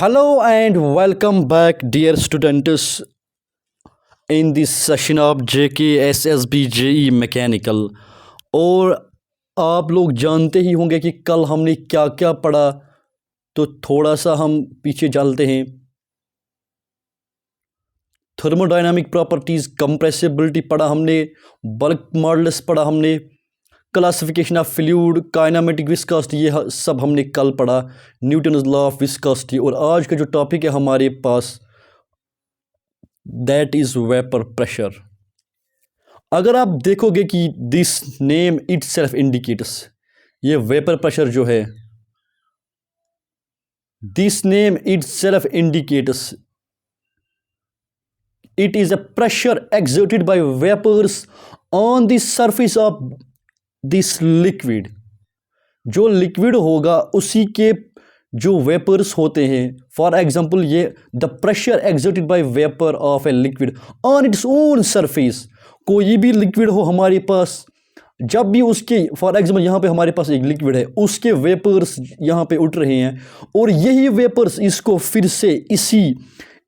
Hello and welcome back, dear students, in this session of JK SSB JE Mechanical। और आप लोग जानते ही होंगे कि कल हमने क्या क्या पढ़ा, तो थोड़ा सा हम पीछे चलते हैं। थर्मोडायनामिक प्रॉपर्टीज़, कंप्रेसिबिलिटी पढ़ा हमने, बल्क मॉडल्स पढ़ा हमने, classification of fluid, kinematic viscosity, ये सब हमने कल पढ़ा, न्यूटन्स लॉ ऑफ विस्कोसिटी। और आज का जो टॉपिक है हमारे पास, दैट इज़ वेपर प्रेशर। अगर आप देखोगे कि दिस नेम इटसेल्फ इंडिकेट्स, ये वेपर प्रेशर जो है, this name itself indicates it is a pressure exerted by vapors on the surface of this liquid। जो लिक्विड होगा उसी के जो वेपर्स होते हैं, फॉर एग्जाम्पल ये the pressure exerted by vapour of a liquid on its own surface. कोई भी लिक्विड हो हमारे पास, जब भी उसके फॉर एग्जाम्पल यहाँ पे हमारे पास एक लिक्विड है, उसके वेपर्स यहाँ पे उठ रहे हैं और यही वेपर्स इसको फिर से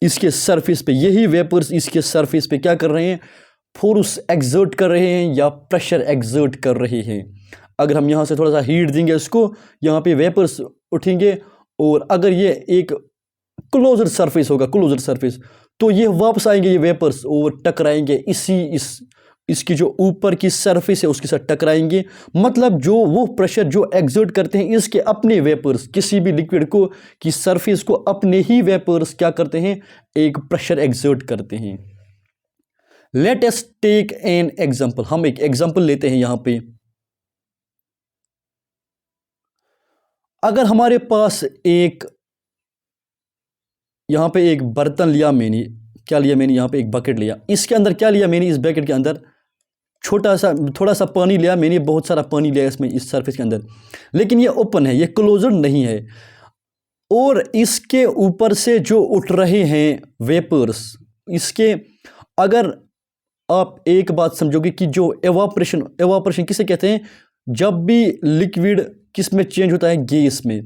इसके सरफेस पे, यही वेपर्स इसके सरफेस पे क्या कर रहे हैं, फोर्स एक्सर्ट कर रहे हैं या प्रेशर एक्सर्ट कर रहे हैं। अगर हम यहाँ से थोड़ा सा हीट देंगे इसको, यहाँ पे वेपर्स उठेंगे और अगर ये एक क्लोजर सरफेस होगा, क्लोजर सरफेस, तो ये वापस आएंगे ये वेपर्स और टकराएंगे इसकी जो ऊपर की सरफेस है उसके साथ टकराएंगे। मतलब जो वो प्रेशर जो एक्सर्ट करते हैं इसके अपने वेपर्स, किसी भी लिक्विड को की सरफेस को अपने ही वेपर्स क्या करते हैं, एक प्रेशर एक्सर्ट करते हैं। Let us take an example. हम एक एग्जांपल लेते हैं यहाँ पे। अगर हमारे पास यहाँ पे एक बर्तन लिया मैंने, क्या लिया मैंने, यहाँ पे एक बकेट लिया, इसके अंदर क्या लिया मैंने, इस बकेट के अंदर थोड़ा सा पानी लिया मैंने, बहुत सारा पानी लिया इसमें इस सरफेस के अंदर, लेकिन ये ओपन है, ये क्लोजर नहीं है। और इसके ऊपर से जो उठ रहे हैं वेपर्स, इसके अगर आप एक बात समझोगे कि जो एवापोरेशन किसे कहते हैं, जब भी लिक्विड किस में चेंज होता है, गैस में।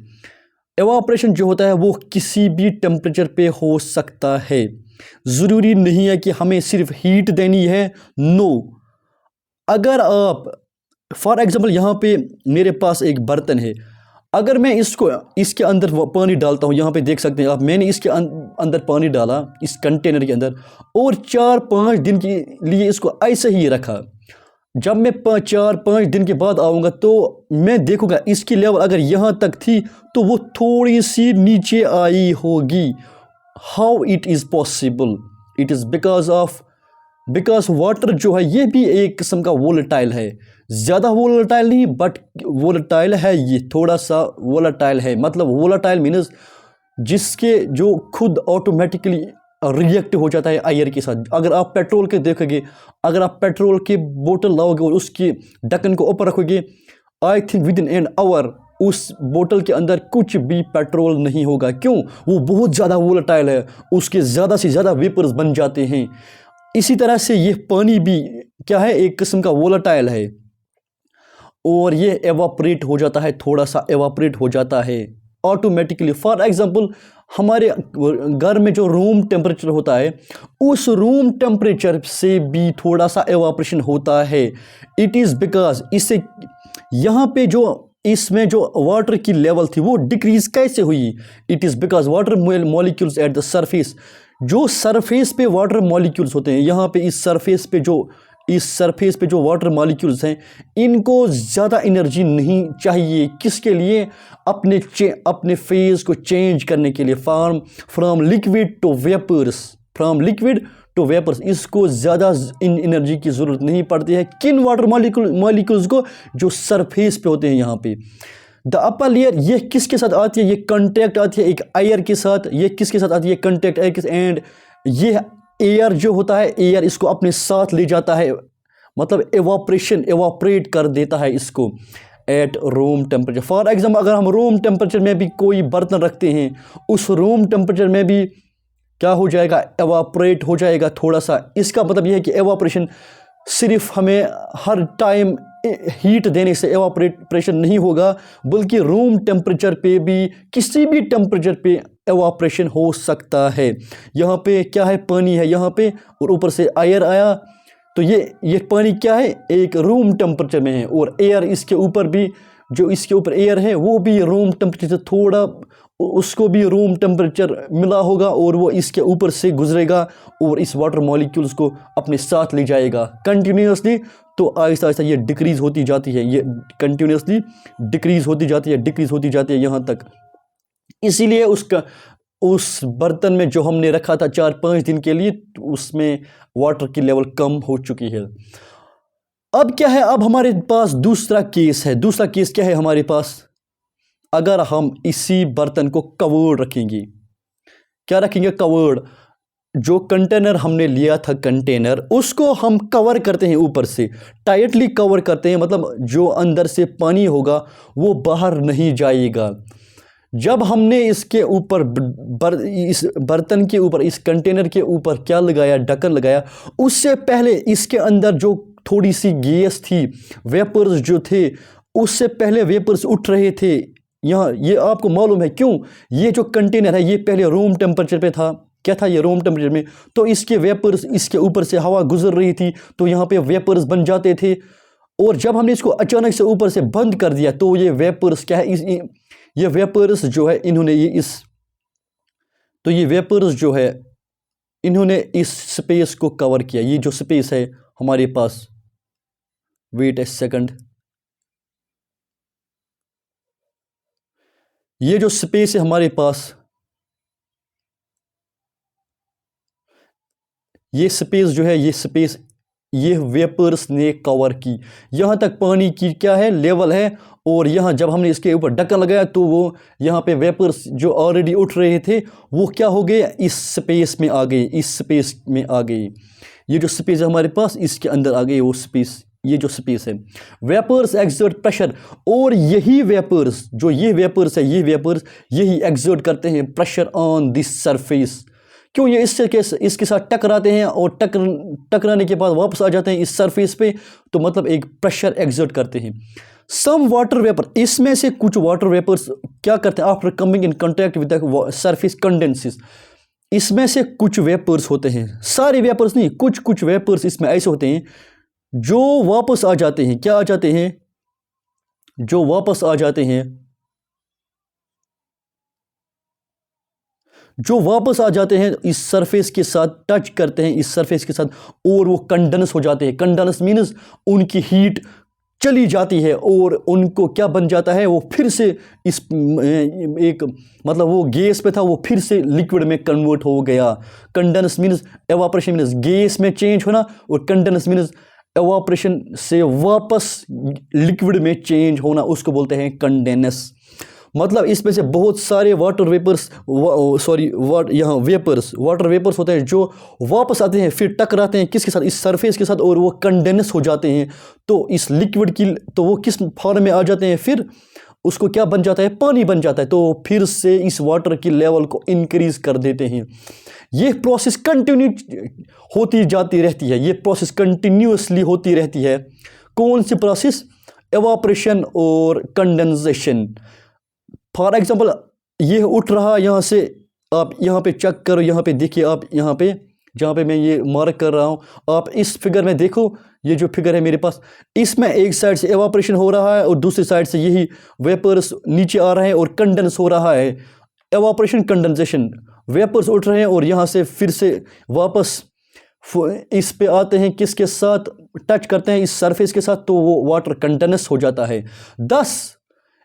एवापोरेशन जो होता है वो किसी भी टेम्परेचर पे हो सकता है, ज़रूरी नहीं है कि हमें सिर्फ हीट देनी है। नो, अगर आप फॉर एग्जांपल यहाँ पे मेरे पास एक बर्तन है, अगर मैं इसके अंदर पानी डालता हूँ, यहाँ पे देख सकते हैं आप, मैंने इसके अंदर पानी डाला इस कंटेनर के अंदर और 4-5 दिन के लिए इसको ऐसे ही रखा। जब मैं 4-5 दिन के बाद आऊँगा तो मैं देखूँगा इसकी लेवल अगर यहाँ तक थी तो वो थोड़ी सी नीचे आई होगी। How it is possible? It is because water जो है ये भी एक किस्म का वोलेटाइल है, ज़्यादा वोलेटाइल नहीं बट वोलेटाइल है, ये थोड़ा सा वोलेटाइल है। मतलब वोलेटाइल मीन्स जिसके जो खुद ऑटोमेटिकली रिएक्ट हो जाता है एयर के साथ। अगर आप पेट्रोल के देखोगे, अगर आप पेट्रोल की बोतल लाओगे और उसकी ढक्कन को ऊपर रखोगे, I think with in an hour उस बोतल के अंदर कुछ भी पेट्रोल नहीं होगा। क्यों? वो बहुत ज़्यादा वोलेटाइल है, उसके ज़्यादा से ज़्यादा वेपर्स बन जाते हैं। इसी तरह से ये पानी भी क्या है, एक किस्म का वोलेटाइल है और ये एवापोरेट हो जाता है, थोड़ा सा एवापोरेट हो जाता है ऑटोमेटिकली। फॉर एग्जांपल हमारे घर में जो रूम टेम्परेचर होता है, उस रूम टेम्परेचर से भी थोड़ा सा एवापोरेशन होता है। इट इज़ बिकॉज इससे यहाँ पे जो इसमें जो वाटर की लेवल थी वो डिक्रीज कैसे हुई? It is because water molecules at the surface, जो सरफेस पे वाटर मॉलिक्यूल्स होते हैं, यहाँ पे इस सरफेस पे जो वाटर मॉलिक्यूल्स हैं, इनको ज़्यादा एनर्जी नहीं चाहिए। किसके लिए? अपने फेज को चेंज करने के लिए, फ्रॉम लिक्विड टू वेपर्स, इसको ज़्यादा एनर्जी की ज़रूरत नहीं पड़ती है। किन वाटर मॉलिक्यूल्स को? जो सरफेस पे होते हैं यहाँ पे। द अपर लेयर ये किसके साथ आती है? ये कांटेक्ट आती है एक एयर के साथ। ये किसके साथ आती है? कांटेक्ट एयर के साथ। एंड ये एयर जो होता है, एयर इसको अपने साथ ले जाता है, मतलब एवापोरेट कर देता है इसको at room temperature. For example अगर हम रूम टेम्परेचर में भी कोई बर्तन रखते हैं, उस रूम टेम्परेचर में भी क्या हो जाएगा? एवापोरेट हो जाएगा थोड़ा सा। इसका मतलब यह है कि एवापोरेशन सिर्फ हमें हर टाइम हीट देने से एवापोरेशन नहीं होगा, बल्कि रूम टेम्परेचर पे भी, किसी भी टेम्परेचर पे एवापोरेशन हो सकता है। यहाँ पे क्या है, पानी है यहाँ पे और ऊपर से एयर आया, तो ये पानी क्या है, एक रूम टेम्परेचर में है, और एयर इसके ऊपर भी, जो इसके ऊपर एयर है वो भी रूम टेम्परेचर से थोड़ा, उसको भी रूम टेम्परेचर मिला होगा और वो इसके ऊपर से गुजरेगा और इस वाटर मॉलिक्यूल्स को अपने साथ ले जाएगा कंटिन्यूसली। तो आहिस्ता आहिस्ता ये डिक्रीज़ होती जाती है, ये कंटिन्यूसली डिक्रीज़ होती जाती है, डिक्रीज़ होती जाती है यहाँ तक। इसीलिए उस बर्तन में जो हमने रखा था 4-5 दिन के लिए, उसमें वाटर की लेवल कम हो चुकी है। अब क्या है, अब हमारे पास दूसरा केस है। दूसरा केस क्या है हमारे पास, अगर हम इसी बर्तन को कवर्ड रखेंगे, क्या रखेंगे, कवर्ड, जो कंटेनर हमने लिया था, कंटेनर उसको हम कवर करते हैं, ऊपर से टाइटली कवर करते हैं, मतलब जो अंदर से पानी होगा वो बाहर नहीं जाएगा। जब हमने इसके ऊपर इस बर्तन के ऊपर, इस कंटेनर के ऊपर क्या लगाया, ढक्कन लगाया, उससे पहले इसके अंदर जो थोड़ी सी गैस थी, वेपर्स जो थे, उससे पहले वेपर्स उठ रहे थे यहाँ। ये आपको मालूम है क्यों, ये जो कंटेनर है ये पहले रूम टेम्परेचर पे था, क्या था ये, रूम टेम्परेचर में, तो इसके वेपर्स, इसके ऊपर से हवा गुजर रही थी, तो यहाँ पे वेपर्स बन जाते थे। और जब हमने इसको अचानक से ऊपर से बंद कर दिया, तो ये वेपर्स क्या है, ये वेपर्स जो है, इन्होंने ये वेपर्स जो है, इन्होंने इस स्पेस को कवर किया। ये जो स्पेस है हमारे पास, वेट ए सेकंड, ये जो स्पेस है हमारे पास, ये स्पेस जो है, ये स्पेस ये वेपर्स ने कवर की। यहाँ तक पानी की क्या है, लेवल है, और यहाँ जब हमने इसके ऊपर ढक्कन लगाया, तो वो यहाँ पे वेपर्स जो ऑलरेडी उठ रहे थे, वो क्या हो गए, इस स्पेस में आ गए, इस स्पेस में आ गए। ये जो स्पेस है हमारे पास, इसके अंदर आ गए वो स्पेस, ये जो स्पेस है। वेपर्स एक्सर्ट प्रेशर, और यही वेपर्स, जो ये वेपर्स है, ये वेपर्स यही एक्सर्ट करते हैं प्रेशर ऑन दिस सरफेस। क्यों, ये इसके साथ टकराते हैं, और टकराने के बाद वापस आ जाते हैं इस सरफेस पे, तो मतलब एक प्रेशर एक्सर्ट करते हैं। सम वाटर वेपर, इसमें से कुछ वाटर वेपर्स क्या करते हैं, after coming in contact with the surface condenses, इसमें से कुछ वेपर्स होते हैं, सारे वेपर्स नहीं, कुछ वेपर्स इसमें ऐसे होते हैं जो वापस आ जाते हैं, क्या आ जाते हैं, जो वापस आ जाते हैं, जो वापस आ जाते हैं इस सरफेस के साथ, टच करते हैं इस सरफेस के साथ, और वो कंडेंस हो जाते हैं। कंडेंस मीन्स उनकी हीट चली जाती है, और उनको क्या बन जाता है, वो फिर से इस एक, मतलब वो गैस पे था, वो फिर से लिक्विड में कन्वर्ट हो गया। Condense means, evaporation means gas में चेंज होना, और कंडेंस मीन्स एवापोरेशन से वापस लिक्विड में चेंज होना, उसको बोलते हैं कंडेंस। मतलब इसमें से बहुत सारे वाटर वेपर्स, यहाँ वेपर्स, वाटर वेपर्स होते हैं जो वापस आते हैं, फिर टकराते हैं किसके साथ, इस सरफेस के साथ, और वो कंडेंस हो जाते हैं। तो इस लिक्विड की, तो वो किस फॉर्म में आ जाते हैं, फिर उसको क्या बन जाता है, पानी बन जाता है। तो फिर से इस वाटर की लेवल को इंक्रीज कर देते हैं। ये प्रोसेस कंटिन्यू होती जाती रहती है, ये प्रोसेस कंटिन्यूसली होती रहती है। कौन सी प्रोसेस, एवापोरेशन और कंडेंसेशन। फॉर एग्जाम्पल, ये उठ रहा यहाँ से, आप यहाँ पे चेक करो, यहाँ पे देखिए, आप यहाँ पे जहाँ पे मैं ये मार्क कर रहा हूँ, आप इस फिगर में देखो, ये जो फिगर है मेरे पास, इसमें एक साइड से एवापोरेशन हो रहा है और दूसरी साइड से यही वेपर्स नीचे आ रहे हैं और कंडेंस हो रहा है। एवापोरेशन, कंडेंसेशन, वेपर्स उठ रहे हैं और यहाँ से फिर से वापस इस पे आते हैं, किसके साथ, टच करते हैं इस सरफेस के साथ, तो वो वाटर कंडेंस हो जाता है। 10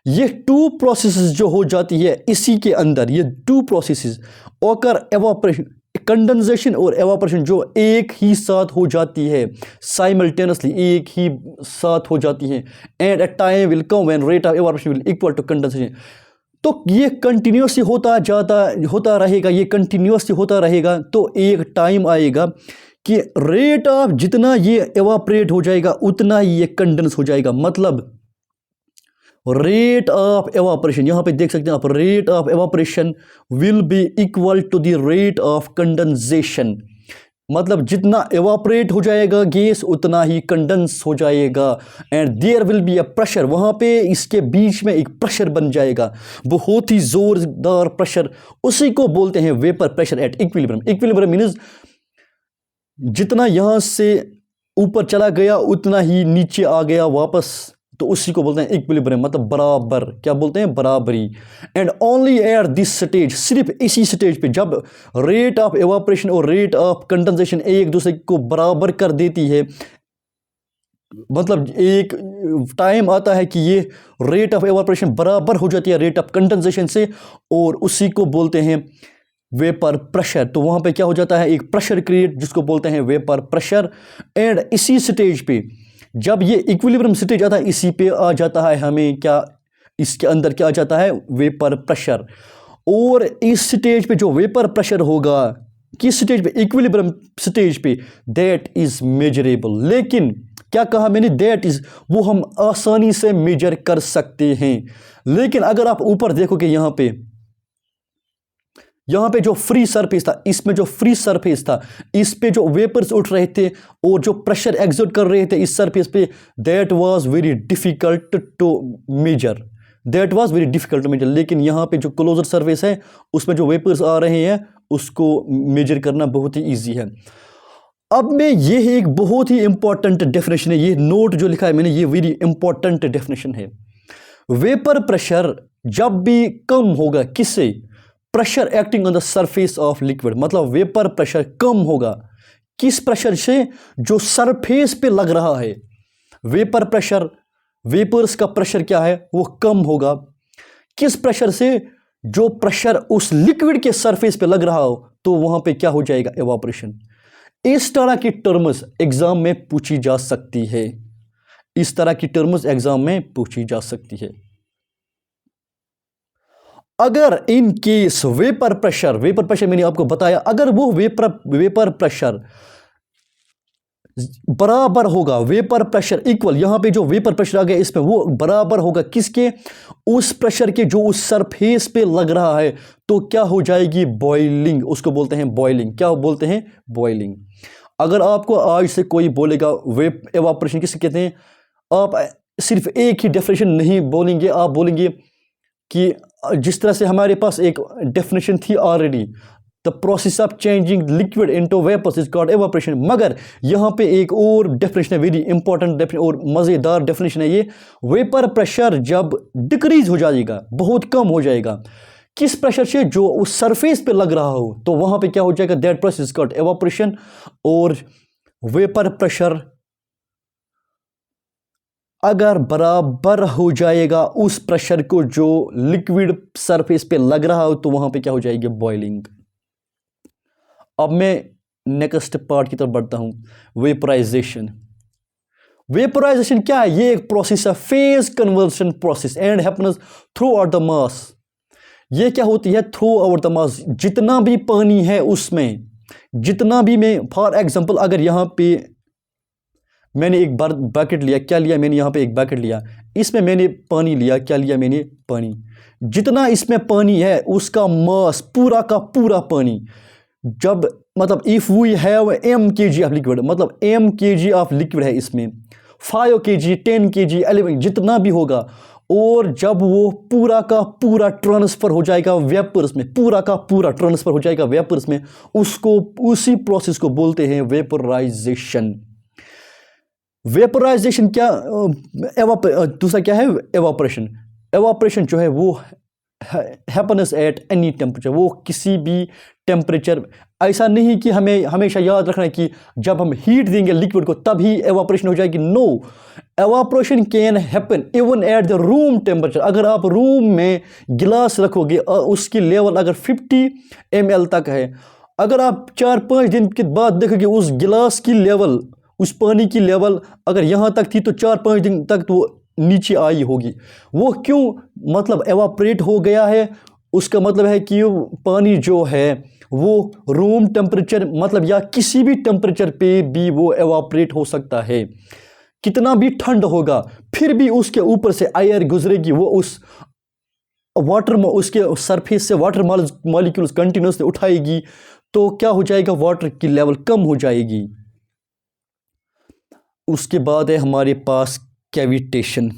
ये 2 प्रोसेसेस जो हो जाती है इसी के अंदर, ये 2 प्रोसेसेस ओकर, एवापोरेशन, कंडेंसेशन और एवापोरेशन, जो एक ही साथ हो जाती है, साइमल्टेनियसली एक ही साथ हो जाती है। And a time will come when rate of evaporation will equal to condensation. तो ये कंटिन्यूसली होता रहेगा, ये कंटिन्यूसली होता रहेगा। तो एक टाइम आएगा कि रेट ऑफ, जितना ये एवापोरेट हो जाएगा उतना ही ये कंडेंस हो जाएगा। मतलब रेट ऑफ एवापोरेशन, यहाँ पे देख सकते हैं आप, rate of evaporation will be equal to the rate of condensation. मतलब जितना एवापरेट हो जाएगा गैस उतना ही कंडेंस हो जाएगा and there will be a pressure, वहाँ पे इसके बीच में एक प्रेशर बन जाएगा, बहुत ही ज़ोरदार प्रेशर। उसी को बोलते हैं vapour pressure at equilibrium. Equilibrium means जितना यहाँ से ऊपर चला गया उतना ही नीचे आ गया वापस, तो उसी को बोलते हैं इक्विलिब्रियम, मतलब बराबर, क्या बोलते हैं, बराबरी। And only at this stage, सिर्फ इसी स्टेज पे जब रेट ऑफ एवापोरेशन और रेट ऑफ कंडेंसेशन एक दूसरे को बराबर कर देती है, मतलब एक टाइम आता है कि ये रेट ऑफ एवापोरेशन बराबर हो जाती है रेट ऑफ कंडेंसेशन से, और उसी को बोलते हैं वेपर प्रेशर। तो वहाँ पे क्या हो जाता है, एक प्रेशर क्रिएट, जिसको बोलते हैं वेपर प्रेशर। एंड इसी स्टेज पे जब ये इक्विलिब्रियम स्टेज आता है, इसी पे आ जाता है हमें क्या, इसके अंदर क्या आ जाता है, वेपर प्रेशर। और इस स्टेज पे जो वेपर प्रेशर होगा, किस स्टेज पे, इक्विलिब्रियम स्टेज पे, दैट इज मेजरेबल। लेकिन क्या कहा मैंने, दैट इज, वो हम आसानी से मेजर कर सकते हैं। लेकिन अगर आप ऊपर देखोगे यहाँ पे जो फ्री सरफेस था, इसमें जो फ्री सरफेस था, इस पे जो वेपर्स उठ रहे थे और जो प्रेशर एग्जर्ट कर रहे थे इस सरफेस पे, that was very difficult to measure, that was very difficult to measure. लेकिन यहाँ पे जो क्लोजर सरफेस है उसमें जो वेपर्स आ रहे हैं उसको मेजर करना बहुत ही ईजी है। अब मैं ये एक बहुत ही इंपॉर्टेंट डेफिनेशन है, ये नोट जो लिखा है मैंने, ये वेरी इंपॉर्टेंट डेफिनेशन है। वेपर प्रेशर जब भी कम होगा, किससे, pressure acting on the surface of liquid, मतलब वेपर प्रेशर कम होगा किस प्रेशर से, जो सरफेस पे लग रहा है। वेपर प्रेशर, वेपर्स का प्रेशर क्या है, वो कम होगा किस प्रेशर से, जो प्रेशर उस लिक्विड के सरफेस पे लग रहा हो, तो वहां पे क्या हो जाएगा, एवापोरेशन। इस तरह की टर्म्स एग्जाम में पूछी जा सकती है, इस तरह की टर्म्स एग्जाम में पूछी जा सकती है। अगर इन केस वेपर प्रेशर मैंने आपको बताया, अगर वो वेपर प्रेशर बराबर होगा, वेपर प्रेशर इक्वल, यहां पे जो वेपर प्रेशर आ गया इसमें वो बराबर होगा किसके, उस प्रेशर के जो उस सरफेस पे लग रहा है, तो क्या हो जाएगी, बॉइलिंग, उसको बोलते हैं बॉइलिंग। क्या बोलते हैं, बॉइलिंग। अगर आपको आज से कोई बोलेगा एवापोरेशन किसे कहते हैं, आप सिर्फ एक ही डेफिनेशन नहीं बोलेंगे, आप बोलेंगे कि जिस तरह से हमारे पास एक डेफिनेशन थी already, the process of changing liquid into vapours is called evaporation, मगर यहाँ पे एक और डेफिनेशन है, वेरी इंपॉर्टेंट डेफिनेशन और मज़ेदार डेफिनेशन है ये। वेपर प्रेशर जब डिक्रीज हो जाएगा, बहुत कम हो जाएगा, किस प्रेशर से, जो उस सरफेस पे लग रहा हो, तो वहाँ पे क्या हो जाएगा, that process is called evaporation. और वेपर प्रेशर अगर बराबर हो जाएगा उस प्रेशर को जो लिक्विड सरफेस पे लग रहा हो, तो वहां पे क्या हो जाएगी, बॉइलिंग। अब मैं नेक्स्ट पार्ट की तरफ बढ़ता हूं, वेपराइजेशन। वेपराइजेशन क्या है, ये एक प्रोसेस है, phase conversion process and happens through out the mass. ये क्या होती है, थ्रू आउट द मास, जितना भी पानी है उसमें, जितना भी, मैं फॉर एग्जांपल अगर यहाँ पे मैंने एक बार बकेट लिया, क्या लिया मैंने, यहाँ पे एक बकेट लिया, इसमें मैंने पानी लिया, क्या लिया मैंने, पानी। जितना इसमें पानी है उसका मास, पूरा का पूरा पानी, जब मतलब if we have m kg of liquid, मतलब m kg ऑफ लिक्विड है इसमें, 5 kg 10 kg 11 जितना भी होगा, और जब वो पूरा का पूरा ट्रांसफ़र हो जाएगा वेपर्स में, पूरा का पूरा ट्रांसफ़र हो जाएगा वेपर्स में, उसको, उसी प्रोसेस को बोलते हैं वेपराइजेशन। वेपराइजेशन क्या, दूसरा क्या है, एवापोरेशन। एवापोरेशन जो है वो हैपन्स एट एनी टेम्परेचर, वो किसी भी टेम्परेचर, ऐसा नहीं कि हमें हमेशा याद रखना है कि जब हम हीट देंगे लिक्विड को तभी एवापोरेशन हो जाएगी, no, evaporation can happen even at the room temperature. अगर आप रूम में गिलास रखोगे और उसकी लेवल अगर 50 ml तक है, अगर आप 4-5 दिन के बाद देखोगे उस गिलास की लेवल, उस पानी की लेवल अगर यहाँ तक थी तो 4-5 दिन तक तो नीचे आई होगी। वो क्यों, मतलब एवापोरेट हो गया है, उसका मतलब है कि पानी जो है वो रूम टेम्परेचर, मतलब या किसी भी टेम्परेचर पे भी वो एवापोरेट हो सकता है। कितना भी ठंड होगा फिर भी उसके ऊपर से एयर गुजरेगी, वो उस वाटर, उसके सरफेस से वाटर मॉलिक्यूल्स कंटिन्यूसली उठाएगी, तो क्या हो जाएगा, वाटर की लेवल कम हो जाएगी। उसके बाद है हमारे पास कैविटेशन।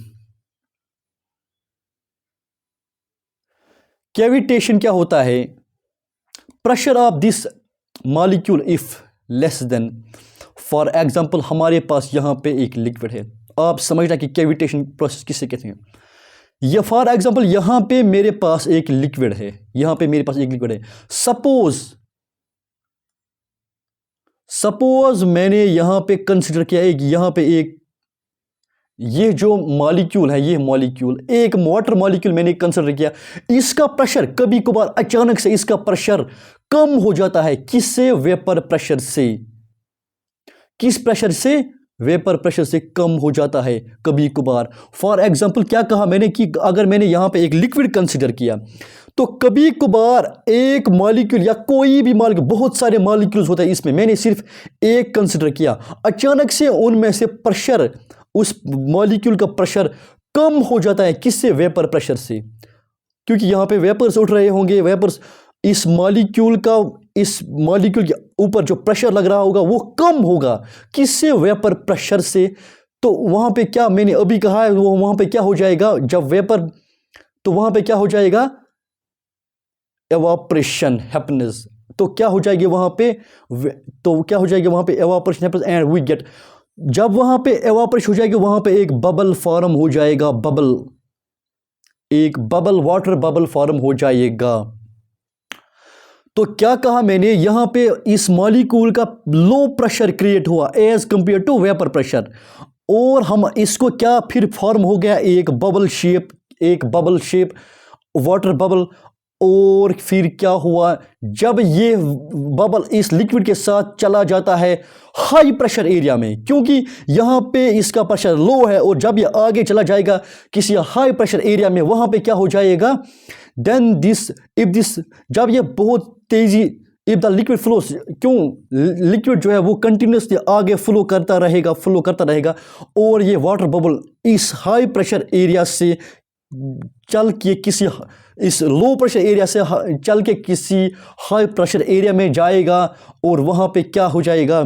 कैविटेशन क्या होता है, pressure of this molecule if less than, for example हमारे पास यहाँ पे एक लिक्विड है, आप समझना कि कैविटेशन प्रोसेस किसे कहते हैं। ये फॉर एग्जांपल यहाँ पे मेरे पास एक लिक्विड है, यहाँ पे मेरे पास एक लिक्विड है। सपोज मैंने यहाँ पे कंसिडर किया एक, यहाँ पे एक, ये जो मॉलिक्यूल है, ये मॉलिक्यूल एक वाटर मॉलिक्यूल मैंने कंसिडर किया, इसका प्रेशर कभी कभार अचानक से इसका प्रेशर कम हो जाता है। किससे, वेपर प्रेशर से। किस प्रेशर से, वेपर प्रेशर से कम हो जाता है कभी कभार। फॉर एग्जांपल क्या कहा मैंने कि अगर मैंने यहाँ पे एक लिक्विड कंसिडर किया तो कभी कभार एक मॉलिक्यूल या कोई भी मॉलिक्यूल, बहुत सारे मॉलिक्यूल्स होते हैं इसमें, मैंने सिर्फ एक कंसिडर किया, अचानक से उनमें से प्रेशर, उस मॉलिक्यूल का प्रेशर कम हो जाता है। किससे, वेपर प्रेशर से, क्योंकि यहाँ पे वेपर्स उठ रहे होंगे, वेपर्स इस मॉलिक्यूल के ऊपर जो प्रेशर लग रहा होगा वो कम होगा। किससे, वेपर प्रेशर से। तो वहाँ पे क्या मैंने अभी कहा है, वो वहाँ पे क्या हो जाएगा जब वेपर, तो वहाँ पे क्या हो जाएगा, एवापोरेशन हैपन्स। तो क्या हो जाएगी वहाँ पे, तो क्या हो जाएगी वहाँ पे, evaporation happens and we get, जब वहाँ पे एवापोरेशन हो जाएगी वहाँ पे एक बबल फॉर्म हो जाएगा, एक बबल, वाटर बबल फॉर्म हो जाएगा। तो क्या कहा मैंने, यहाँ पे इस मॉलिक्यूल का लो प्रेशर क्रिएट हुआ as compare to vapour pressure, और हम इसको क्या फिर फॉर्म हो गया एक बबल शेप, वाटर बबल। और फिर क्या हुआ, जब ये बबल इस लिक्विड के साथ चला जाता है हाई प्रेशर एरिया में, क्योंकि यहाँ पे इसका प्रेशर लो है, और जब ये आगे चला जाएगा किसी हाई प्रेशर एरिया में, वहाँ पे क्या हो जाएगा, देन जब ये बहुत तेजी, इफ द लिक्विड फ्लोस, क्यों लिक्विड जो है वो कंटिन्यूसली आगे फ्लो करता रहेगा, और ये वाटर बबल इस हाई प्रेशर एरिया से चल के किसी, इस लो प्रेशर एरिया से चल के किसी हाई प्रेशर एरिया में जाएगा, और वहां पे क्या हो जाएगा,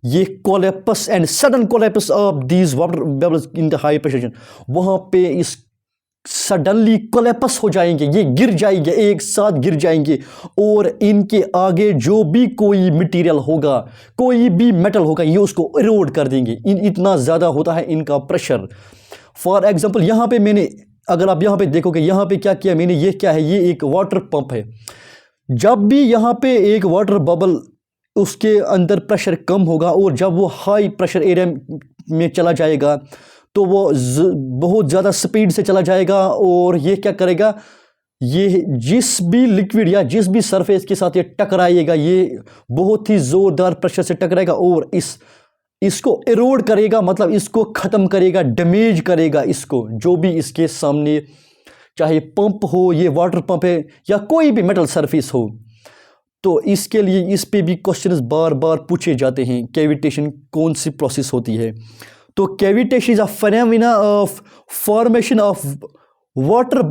ये collapse and sudden collapse of these water bubbles in the high pressure, वहां पे इस सडनली कोलैप्स हो जाएंगे, ये गिर जाएंगे, एक साथ गिर जाएंगे, और इनके आगे जो भी कोई मटेरियल होगा, कोई भी मेटल होगा, ये उसको इरोड कर देंगे। इतना ज़्यादा होता है इनका प्रेशर। फॉर एग्जांपल यहाँ पे मैंने, अगर आप यहाँ पे देखोगे, यहाँ पे क्या किया मैंने, ये क्या है, ये एक वाटर पंप है। जब भी यहाँ पे एक वाटर बबल, उसके अंदर प्रेशर कम होगा, और जब वो हाई प्रेशर एरिया में चला जाएगा तो वो बहुत ज़्यादा स्पीड से चला जाएगा, और ये क्या करेगा, ये जिस भी लिक्विड या जिस भी सरफेस के साथ ये टकराएगा, ये बहुत ही ज़ोरदार प्रेशर से टकराएगा, और इसको इरोड करेगा, मतलब इसको ख़त्म करेगा, डैमेज करेगा इसको, जो भी इसके सामने, चाहे पंप हो, ये वाटर पंप है, या कोई भी मेटल सरफेस हो। तो इसके लिए इस पे भी क्वेश्चंस बार बार पूछे जाते हैं, कैविटेशन कौन सी प्रोसेस होती है। तो cavitation is a phenomena of formation of water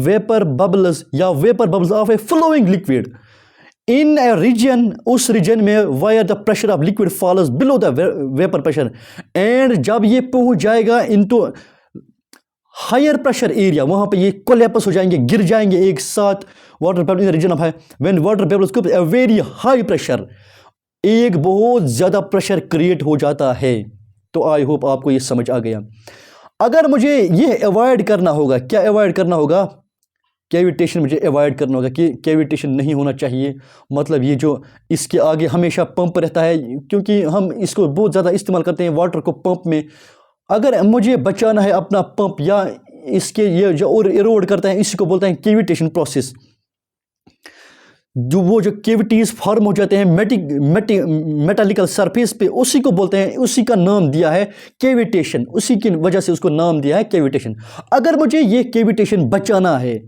vapour bubbles या vapour bubbles of a flowing liquid in a region, उस रीजन में where the pressure of liquid falls below the vapour pressure, and जब ये पहुंच जाएगा into higher pressure area, वहां पे ये कोलैप्स हो जाएंगे, गिर जाएंगे एक साथ। Water bubble in the region of high, when water bubbles को ए वेरी हाई प्रेशर, एक बहुत ज़्यादा प्रेशर क्रिएट हो जाता है। तो आई होप आपको ये समझ आ गया। अगर मुझे ये अवॉइड करना होगा, क्या अवॉइड करना होगा, कैविटेशन मुझे अवॉइड करना होगा, कि कैविटेशन नहीं होना चाहिए, मतलब ये जो इसके आगे हमेशा पंप रहता है, क्योंकि हम इसको बहुत ज़्यादा इस्तेमाल करते हैं वाटर को पंप में। अगर मुझे बचाना है अपना पंप, या इसके ये जो और इरोड करता है, इसी को बोलते हैं कैविटेशन प्रोसेस। जो वो जो कैविटीज फॉर्म हो जाते हैं मेटालिकल सरफेस पे, उसी को बोलते हैं, उसी का नाम दिया है कैविटेशन, उसी की वजह से उसको नाम दिया है कैविटेशन। अगर मुझे ये कैविटेशन बचाना है,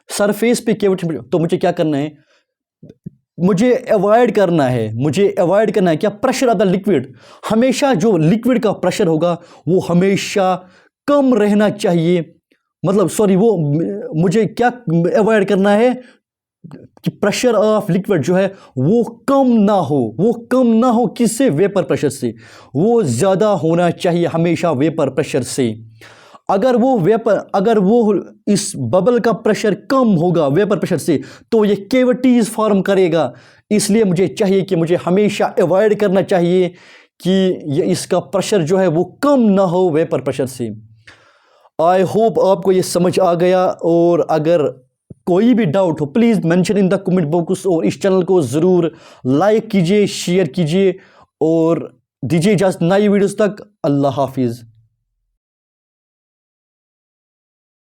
सरफेस पे कैविटेशन, तो मुझे क्या करना है, मुझे अवॉइड करना है क्या, प्रेशर ऑफ द लिक्विड, हमेशा जो लिक्विड का प्रेशर होगा वो हमेशा कम रहना चाहिए, मतलब सॉरी, वो मुझे क्या अवॉइड करना है, कि प्रेशर ऑफ लिक्विड जो है वो कम ना हो किससे, वेपर प्रेशर से। वो ज़्यादा होना चाहिए हमेशा वेपर प्रेशर से। अगर वो इस बबल का प्रेशर कम होगा वेपर प्रेशर से तो ये कैविटीज़ फॉर्म करेगा। इसलिए मुझे चाहिए कि मुझे हमेशा अवॉइड करना चाहिए कि ये इसका प्रेशर जो है वो कम ना हो वेपर प्रेशर से। आई होप आपको ये समझ आ गया, और अगर कोई भी डाउट हो please mention in the comment box, और इस चैनल को ज़रूर लाइक कीजिए, शेयर कीजिए और दीजिए इजाज़त नई वीडियोस तक। अल्लाह हाफिज़।